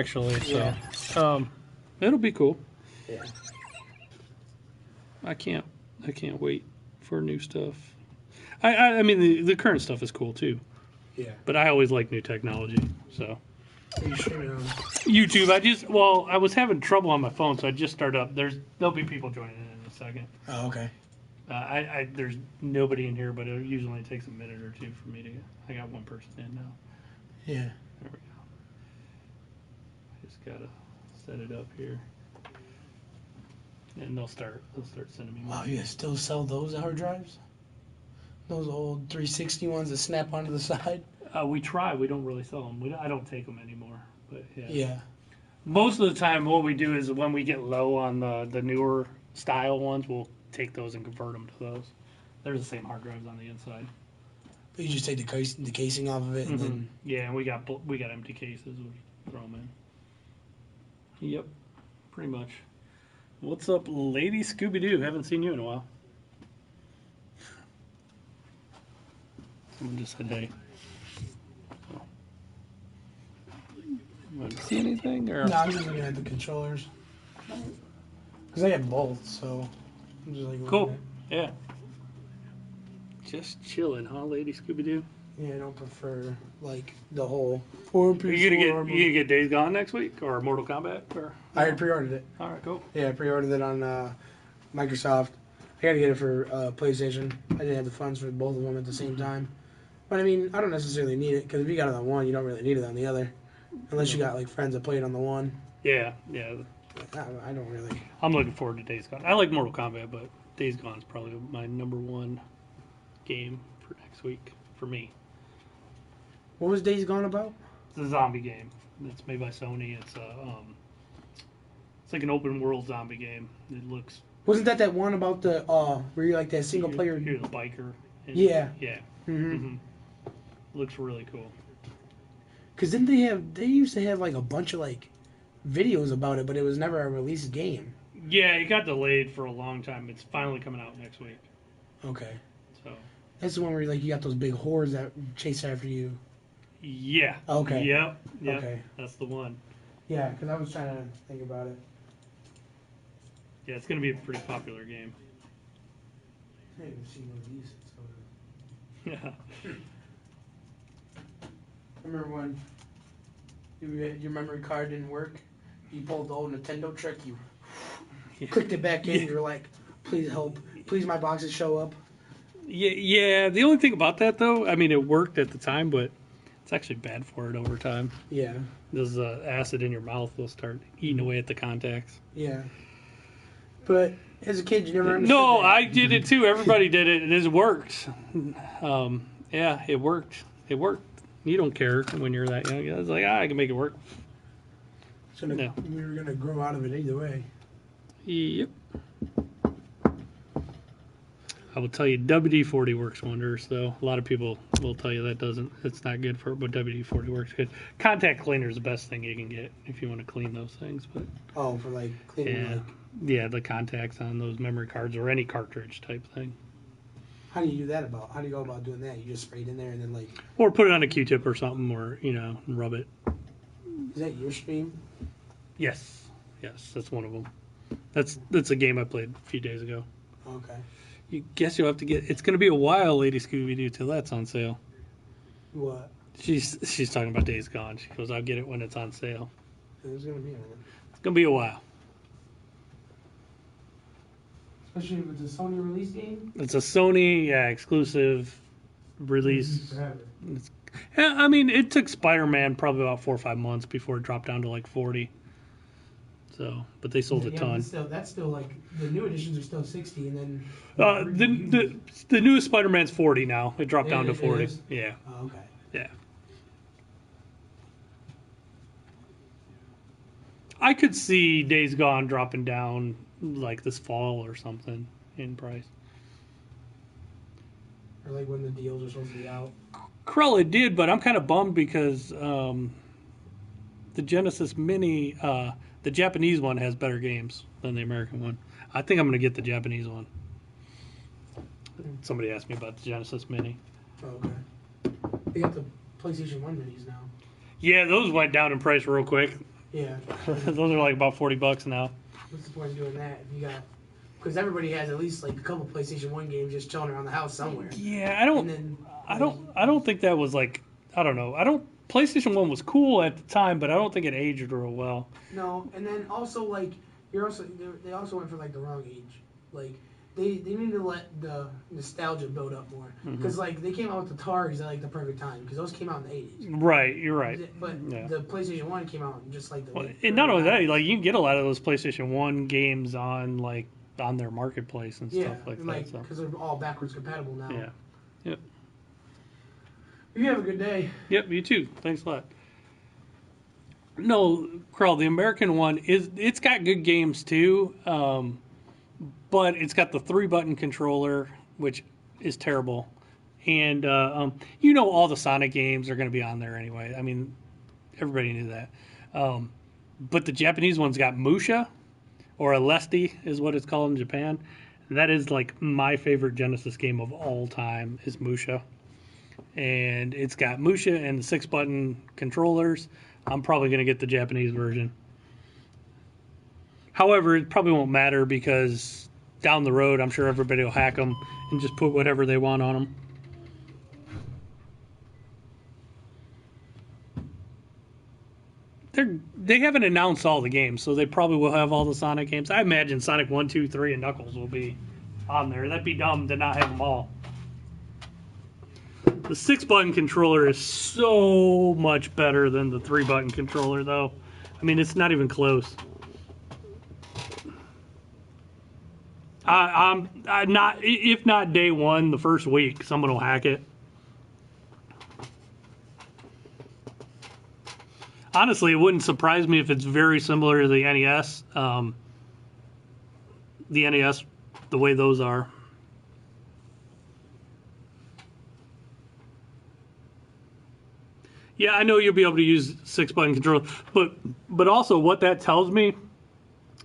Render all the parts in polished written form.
actually. So, Yeah. It'll be cool. Yeah. I can't wait for new stuff. I mean, the current stuff is cool too. Yeah. But I always like new technology. So What are you streaming on? YouTube. I was having trouble on my phone, so I just started up. There'll be people joining in a second. Oh, okay. There's nobody in here, but it usually takes a minute or two for me to. I got one person in now. Yeah. There we go. I just gotta set it up here, and they'll start sending me. Wow, you guys still sell those hard drives? Those old 360 ones that snap onto the side? We try. We don't really sell them. I don't take them anymore. But yeah. Yeah. Most of the time, what we do is when we get low on the newer style ones, we'll take those and convert them to those. They're the same hard drives on the inside. But you just take the casing off of it, and then Yeah, and we got empty cases. We throw them in. Yep, pretty much. What's up, Lady Scooby Doo? Haven't seen you in a while. Someone just said hey. So. You want to see anything? Or? no, I'm just looking at the controllers because I have both, so I'm just like Cool. Yeah. Just chilling, huh, Lady Scooby Doo? Yeah, I don't prefer like the whole. Are you gonna get Days Gone next week or Mortal Kombat? Or I had pre-ordered it. all right, cool. Yeah, I pre-ordered it on Microsoft. I got to get it for PlayStation. I didn't have the funds for both of them at the same time. But I mean, I don't necessarily need it because if you got it on one, you don't really need it on the other, unless you got like friends that play it on the one. Yeah. I don't really. I'm looking forward to Days Gone. I like Mortal Kombat, but Days Gone is probably my number one game for next week for me. What was Days Gone about? It's a zombie game. It's made by Sony. It's like an open world zombie game. It looks. Wasn't that one about the where you're like that single player? You're the biker. And, Yeah. Yeah. Mm-hmm. Looks really cool. Because didn't they used to have like a bunch of like videos about it, but it was never a released game. Yeah, it got delayed for a long time. It's finally coming out next week. Okay. So. That's the one where like you got those big hordes that chase after you. Yeah. Okay. Yep. Okay. That's the one. Yeah, because I was trying to think about it. Yeah, it's going to be a pretty popular game. I haven't seen one of these. Yeah. I remember when your memory card didn't work. You pulled the old Nintendo trick. You clicked it back in. You're like, please help. Please, my boxes show up. Yeah. The only thing about that, though, I mean, it worked at the time, but it's actually bad for it over time. Yeah. This acid in your mouth will start eating away at the contacts. Yeah. But as a kid, you never understood No, that. I did it too. Everybody did it, and it worked. Yeah, it worked. It worked. You don't care when you're that young. It's like, I can make it work. We were going to grow out of it either way. Yep. I will tell you, WD-40 works wonders, though. A lot of people will tell you that doesn't. It's not good for it, but WD-40 works good. Contact cleaner is the best thing you can get if you want to clean those things. But oh, for like cleaning yeah, the contacts on those memory cards or any cartridge type thing. How do you do that How do you go about doing that? You just spray it in there and then Or put it on a Q-tip or something, or rub it. Is that your stream? Yes, that's one of them. That's a game I played a few days ago. Okay. You guess you'll have to get. It's going to be a while, Lady Scooby Doo, till that's on sale. What? She's talking about Days Gone. She goes, "I'll get it when it's on sale." It's gonna be It's going to be a while. Especially with the Sony release game. It's a Sony exclusive release. Forever. I mean, it took Spider-Man probably about 4 or 5 months before it dropped down to like 40. So, but they sold a ton. That's still like the new editions are still 60, and then the newest Spider-Man's 40 now. It dropped down to 40. Yeah. Oh, okay. Yeah. I could see Days Gone dropping down like this fall or something in price. Or like when the deals are supposed to be out. Krella did, but I'm kind of bummed because the Genesis Mini, the Japanese one has better games than the American one. I think I'm going to get the Japanese one. Somebody asked me about the Genesis Mini. Oh, okay. They got the PlayStation 1 minis now. Yeah, those went down in price real quick. Yeah. Those are like about $40 now. What's the point of doing that if you got? Because everybody has at least like a couple PlayStation 1 games just chilling around the house somewhere. Yeah, And then I don't think that was like, I don't know. PlayStation 1 was cool at the time, but I don't think it aged real well. No, and then also like they also went for like the wrong age. Like they need to let the nostalgia build up more because like they came out with the Tags at like the perfect time because those came out in the 80s. Right, you're right. But Yeah. the PlayStation 1 came out just like the Well, late and not only that, 90s. like you can get a lot of those PlayStation 1 games on like on their marketplace and stuff like that. So. Because they're all backwards compatible now. Yeah. Yep. You have a good day. Yep, you too. Thanks a lot. No, Krell, the American one it's got good games too, but it's got the 3-button controller, which is terrible. And all the Sonic games are going to be on there anyway. I mean, everybody knew that. But the Japanese one's got Musha, or Alesti is what it's called in Japan. And that is like my favorite Genesis game of all time is Musha. And it's got Musha and the 6-button controllers. I'm probably going to get the Japanese version. However, it probably won't matter because down the road, I'm sure everybody will hack them and just put whatever they want on them. They haven't announced all the games, so they probably will have all the Sonic games. I imagine Sonic 1, 2, 3, and Knuckles will be on there. That'd be dumb to not have them all. The 6-button controller is so much better than the 3-button controller, though. I mean, it's not even close. I'm not, if not day one, the first week, someone will hack it. Honestly, it wouldn't surprise me if it's very similar to the NES. The NES, the way those are. Yeah, I know you'll be able to use 6-button controller, but also what that tells me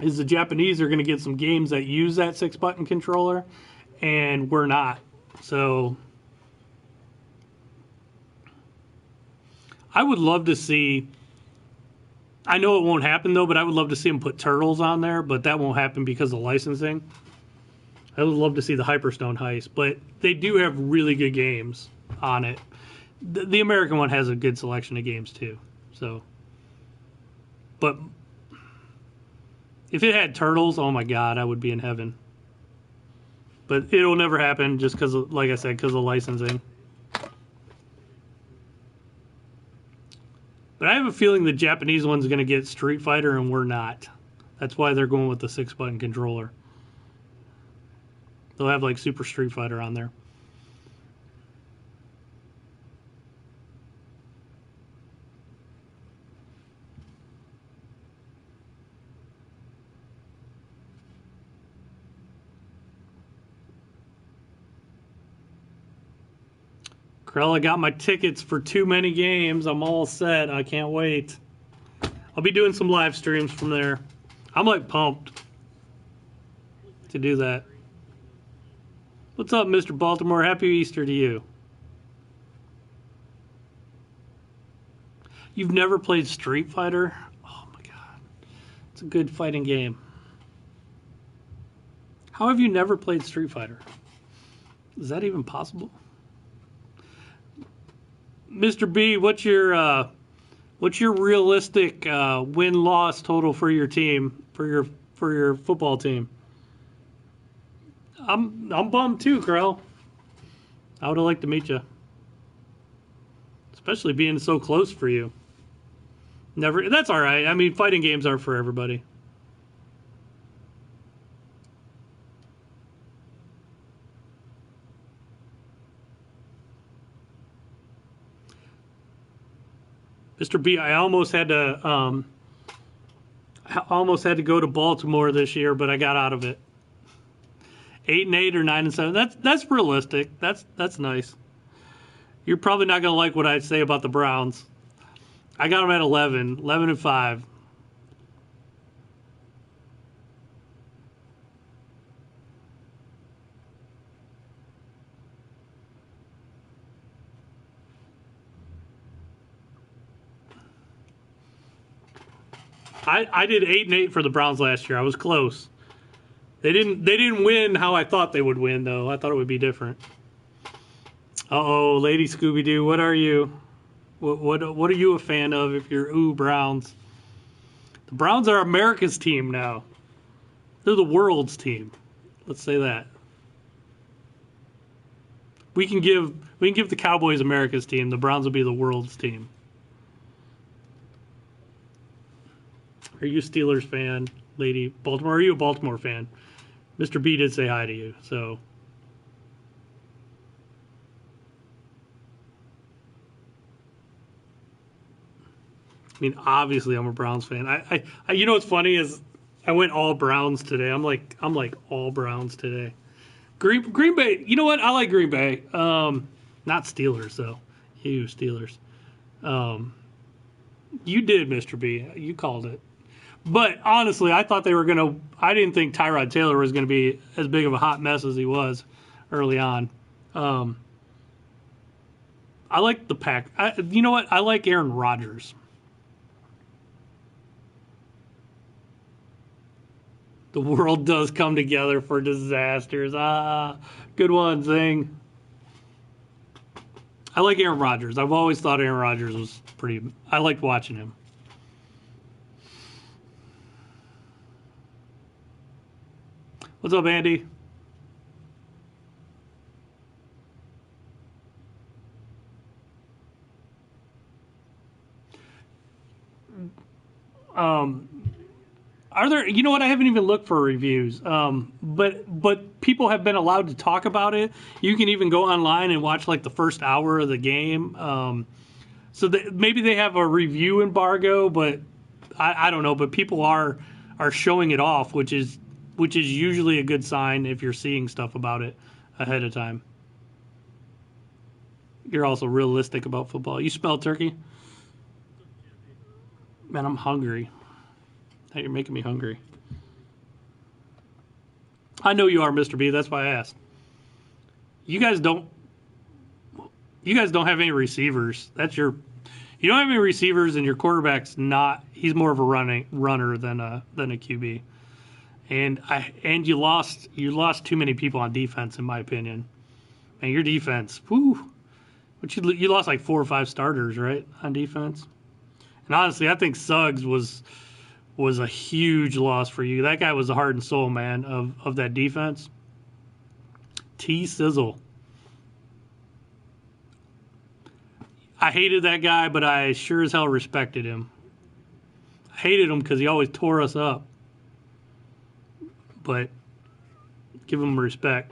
is the Japanese are going to get some games that use that 6-button controller, and we're not. So I would love to see. I know it won't happen though, but I would love to see them put Turtles on there, but that won't happen because of licensing. I would love to see the Hyperstone Heist, but they do have really good games on it. The American one has a good selection of games too. So, but if it had Turtles, oh my God, I would be in heaven. But it'll never happen just because, like I said, because of licensing. But I have a feeling the Japanese one's going to get Street Fighter and we're not. That's why they're going with the 6-button controller. They'll have like Super Street Fighter on there. Krell, I got my tickets for too many games. I'm all set. I can't wait. I'll be doing some live streams from there. I'm like pumped to do that. What's up, Mr. Baltimore? Happy Easter to you. You've never played Street Fighter? Oh my God. It's a good fighting game. How have you never played Street Fighter? Is that even possible? Mr. B, what's your realistic win-loss total for your team, for your football team? I'm bummed too, Krell. I would have liked to meet you, especially being so close for you. Never. That's all right. I mean, fighting games aren't for everybody. Mr. B, I almost had to go to Baltimore this year, but I got out of it. 8-8 or 9-7. That's realistic. That's nice. You're probably not gonna like what I say about the Browns. I got them at 11-5. I did 8-8 for the Browns last year. I was close. They didn't win how I thought they would win though. I thought it would be different. Uh-oh, Lady Scooby Doo, what are you? What are you a fan of if you're Browns? The Browns are America's team now. They're the world's team. Let's say that. We can give the Cowboys America's team. The Browns will be the world's team. Are you a Steelers fan, Lady Baltimore? Are you a Baltimore fan? Mr. B did say hi to you, so. I mean, obviously, I'm a Browns fan. I you know what's funny is I went all Browns today. I'm like all Browns today. Green Bay. You know what? I like Green Bay. Not Steelers though. You Steelers. You did, Mr. B. You called it. But honestly, I thought they were gonna. I didn't think Tyrod Taylor was gonna be as big of a hot mess as he was early on. I like the Pack. You know what? I like Aaron Rodgers. The world does come together for disasters. Good one, Zing. I like Aaron Rodgers. I've always thought Aaron Rodgers was pretty. I liked watching him. What's up, Andy? Are there? You know what? I haven't even looked for reviews. But people have been allowed to talk about it. You can even go online and watch like the first hour of the game. So maybe they have a review embargo, but I don't know. But people are showing it off, which is usually a good sign if you're seeing stuff about it ahead of time. You're also realistic about football. You smell turkey? Man, I'm hungry. Hey, you're making me hungry. I know you are, Mr. B. That's why I asked. You guys don't have any receivers. You don't have any receivers, and your quarterback's not. He's more of a runner than a QB. And you lost too many people on defense, in my opinion. And your defense, whoo. But you lost like 4 or 5 starters, right, on defense. And honestly, I think Suggs was a huge loss for you. That guy was the heart and soul, man, of that defense. Sizzle. I hated that guy, but I sure as hell respected him. I hated him because he always tore us up. But give him respect.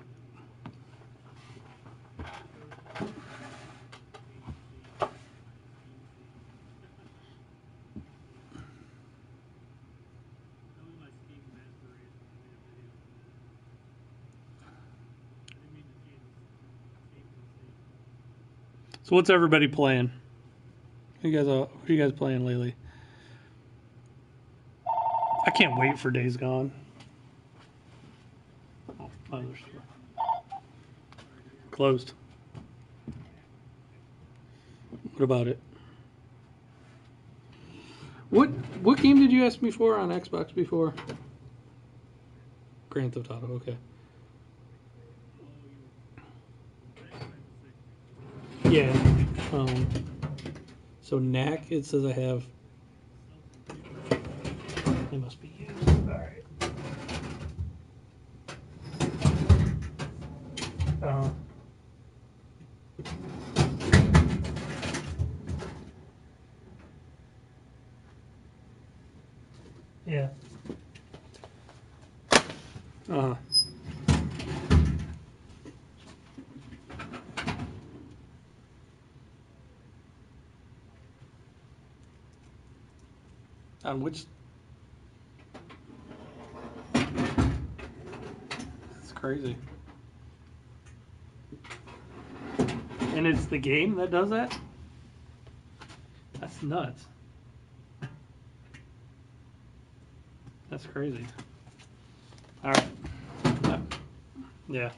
So what's everybody playing? Who are you guys playing lately? I can't wait for Days Gone. Oh, other store. Closed. What about it? What game did you ask me for on Xbox before? Grand Theft Auto, okay. Yeah. So knack, it says I have. It must be used. All right. Yeah. On which? It's crazy. And it's the game that does that? That's nuts. That's crazy. All right. Yeah.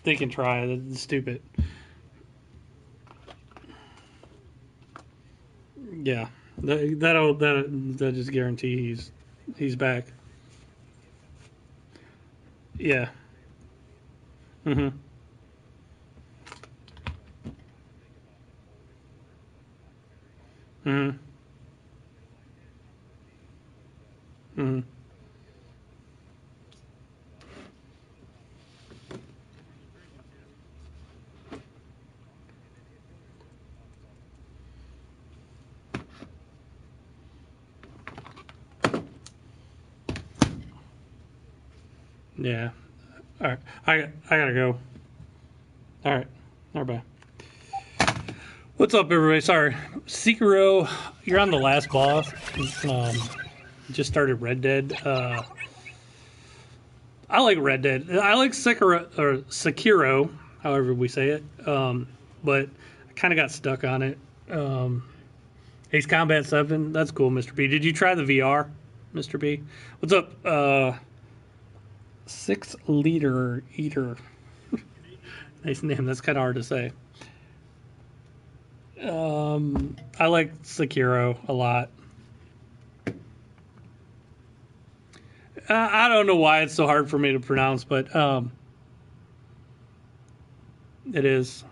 They can try. That's stupid. Yeah, that just guarantee he's back. Yeah. Mhm. Mhm. Mhm. Yeah. All right. I gotta go. All right. All right. Bye. What's up, everybody? Sorry, Sekiro. You're on the last boss. Just started Red Dead. I like Red Dead. I like Sekiro, however we say it. But I kind of got stuck on it. Um, Ace Combat 7. That's cool, Mr. B. Did you try the VR, Mr. B? What's up? 6 liter eater. Nice name. That's kind of hard to say. I like Sekiro a lot. I don't know why it's so hard for me to pronounce, but it is.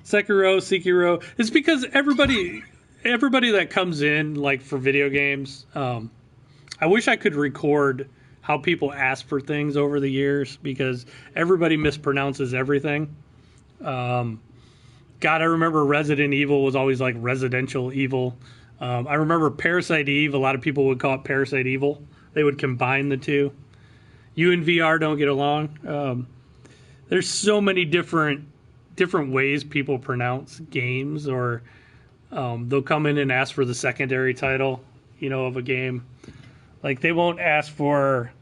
Sekiro. It's because everybody that comes in like for video games. I wish I could record how people ask for things over the years because everybody mispronounces everything. Um, God, I remember Resident Evil was always like residential evil. I remember Parasite Eve. A lot of people would call it Parasite Evil. They would combine the two. You and VR don't get along. There's so many different ways people pronounce games, or they'll come in and ask for the secondary title, of a game. Like they won't ask for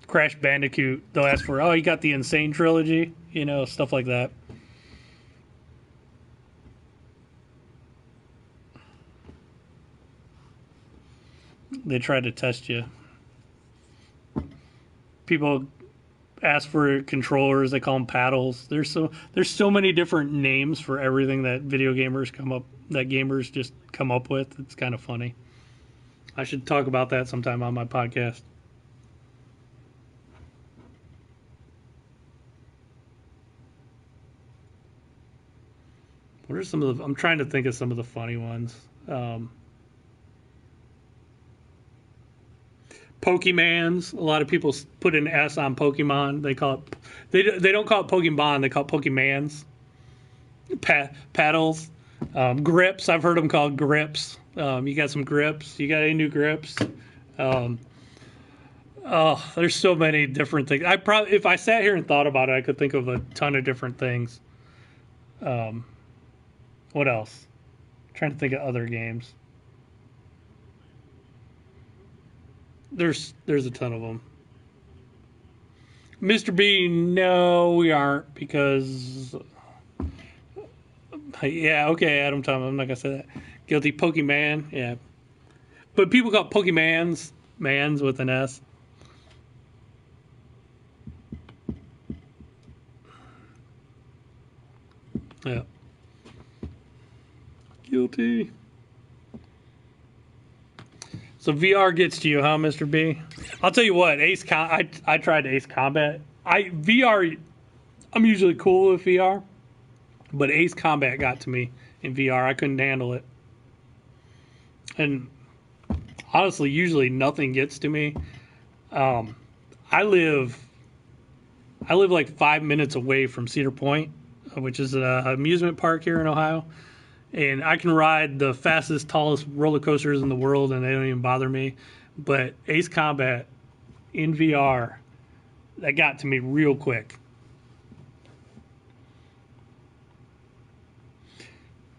Crash Bandicoot. They'll ask for, oh, you got the Insane trilogy, stuff like that. They try to test you. People ask for controllers. They call them paddles. There's so many different names for everything that gamers just come up with. It's kind of funny. I should talk about that sometime on my podcast. What are some of the? I'm trying to think of some of the funny ones. Um, Pokemans. A lot of people put an S on Pokemon. They call it. They don't call it Pokemon. They call it Pokemans. Paddles. Grips. I've heard them called grips. You got some grips. You got any new grips? Um, oh, there's so many different things. If I sat here and thought about it, I could think of a ton of different things. Um, what else? I'm trying to think of other games. There's a ton of them. Mr. B, no, we aren't because yeah, okay, Adam Tom, I'm not gonna say that. Guilty Pokemon, yeah, but people call it Pokemans, mans with an S. Yeah, guilty. So VR gets to you, huh, Mr. B? I'll tell you what, I tried Ace Combat. VR. I'm usually cool with VR, but Ace Combat got to me in VR. I couldn't handle it, and honestly, usually nothing gets to me. Um, I live I live like 5 minutes away from Cedar Point, which is an amusement park here in Ohio, and I can ride the fastest, tallest roller coasters in the world, and they don't even bother me. But Ace Combat in VR, that got to me real quick.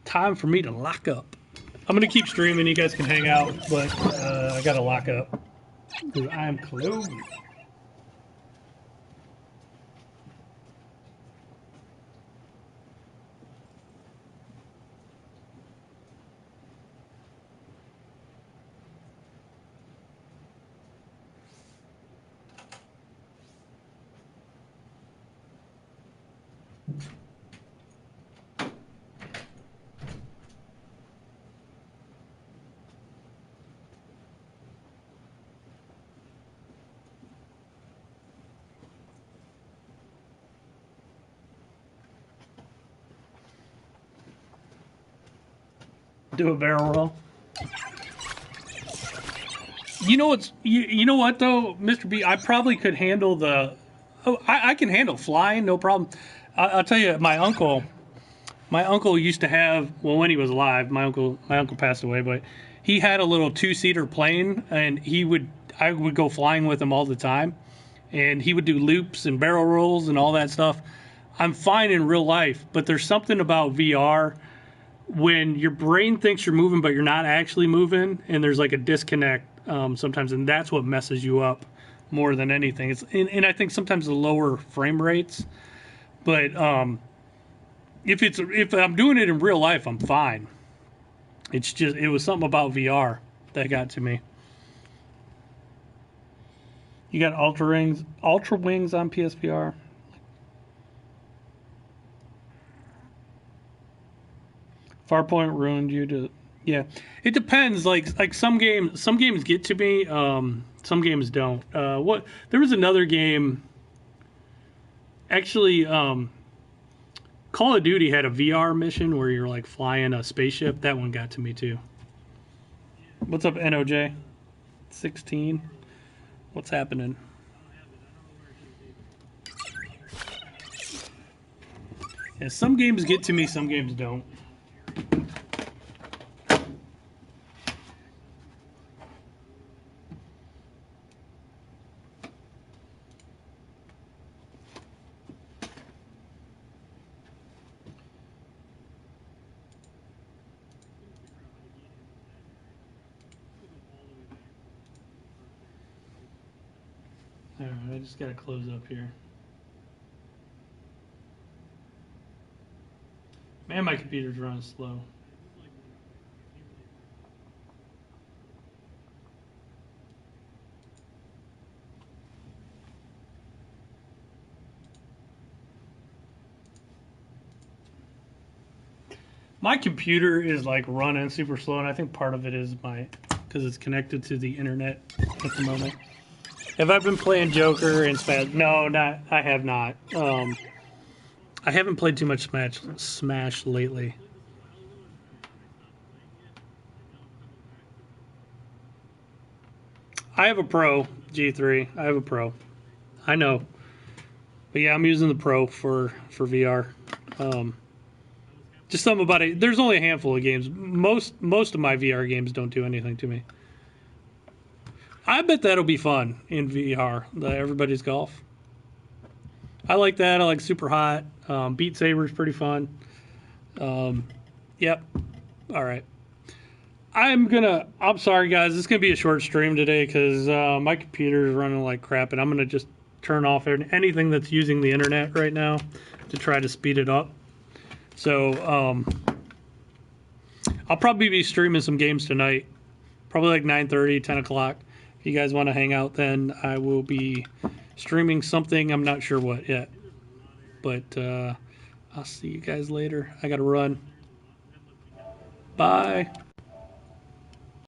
Time for me to lock up. I'm gonna keep streaming. You guys can hang out, but I gotta lock up because I'm closed. Do a barrel roll. You know what's you know what though, Mr. B? I probably could handle the. Oh, I can handle flying, no problem. I'll tell you, my uncle. My uncle used to have, well, when he was alive, my uncle passed away, but he had a little 2-seater plane, and I would go flying with him all the time, and he would do loops and barrel rolls and all that stuff. I'm fine in real life, but there's something about VR when your brain thinks you're moving, but you're not actually moving, and there's like a disconnect sometimes, and that's what messes you up more than anything. And I think sometimes the lower frame rates, but if I'm doing it in real life, I'm fine. It's just it was something about VR that got to me. You got Ultra Wings on PSVR. Farpoint ruined you to yeah. It depends. Like some games get to me. Some games don't. What there was another game. Actually, Call of Duty had a VR mission where you're like flying a spaceship. That one got to me too. What's up, NOJ? 16. What's happening? Yeah, some games get to me, some games don't. Alright, I just gotta close up here. Man, my computer's running slow. My computer is like running super slow, and I think part of it is because it's connected to the internet at the moment. Have I been playing Joker and Smash? No, not. I have not. I haven't played too much Smash lately. I have a Pro G3. I have a Pro. I know, but yeah, I'm using the Pro for VR. Just something about it. There's only a handful of games. Most of my VR games don't do anything to me. I bet that'll be fun in VR. The Everybody's Golf. I like that. I like Super Hot. Beat Saber's pretty fun. Yep. All right. I'm sorry, guys. This is going to be a short stream today because my computer is running like crap, and I'm going to just turn off anything that's using the internet right now to try to speed it up. So I'll probably be streaming some games tonight, probably like 9:30, 10 o'clock. If you guys want to hang out, then I will be streaming something. I'm not sure what yet, but I'll see you guys later. I got to run. Bye.